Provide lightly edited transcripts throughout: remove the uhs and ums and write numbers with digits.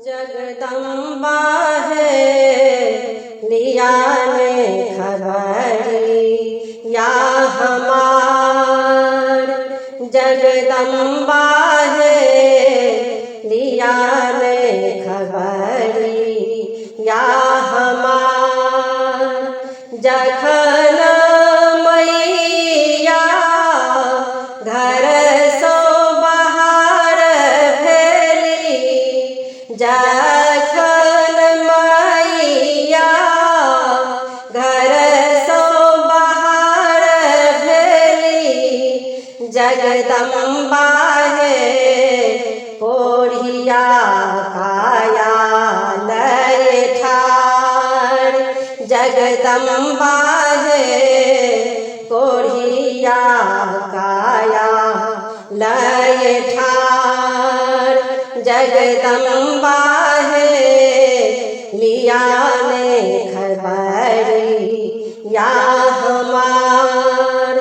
जगदम्बा है लिया ने खबरी या हमार जगदम्बा है लिया ने खबरी या हमार जखन मैया घर सो बाहर भेली जखन मैया घर सो बाहर भेली जगदम्बा है कोढ़िया काया लय ठार जगदम्बा है कोढ़िया काया लय ठार जगदम्बा है लिया ने खबरी या हमार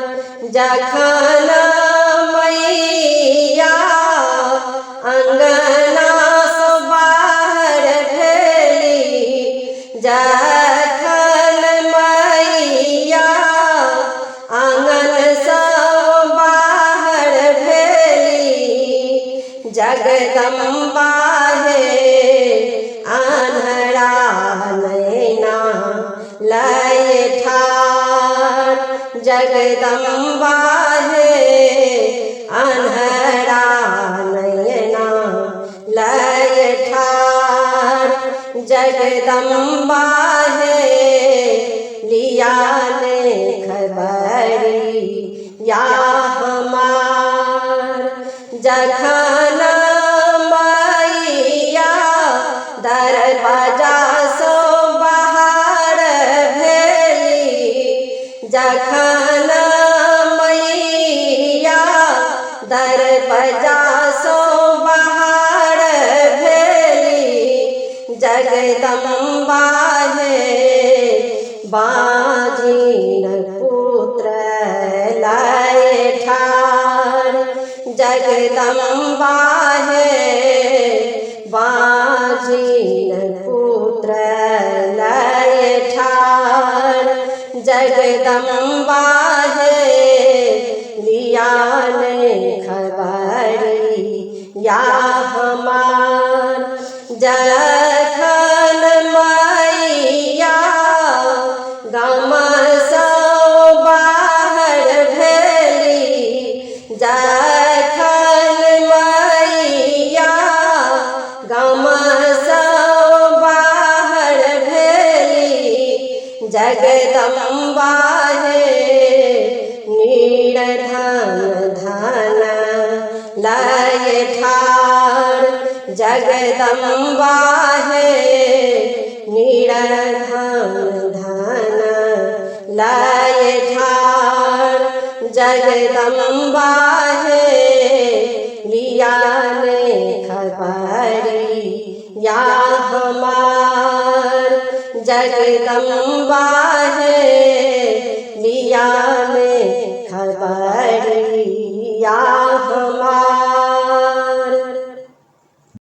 जखन मैया अंगना सो बाहर भेली जखन मैया आंगन सो बाहर भेली जगदम्बा है आन्हरा नैना लय ठार जगदम्बा है आन्हरा नैना लय ठार जगदम्बा है लिया ने खबरी या हमार जखन मैया दरवाजा सो बाहर भेली जखन मैया दरवाजा सो बाहर भेली जगदम्बा है बाजीन पुत्र लय ठार जगदम्बा है बाजीन पुत्र लय ठार जगदम्बा है लिया ने खबरी या हमार जखन मैया गम सो बाहर भेली जखन मैया गम सो बाहर भेली जगदम्बा है निर्धन धन लय ठार जगदम्बा है निर्धन धन लय ठार जगदम्बा है लिया ने खबरी या हमार जगदम्बा है लिया ने खबरी या हमार।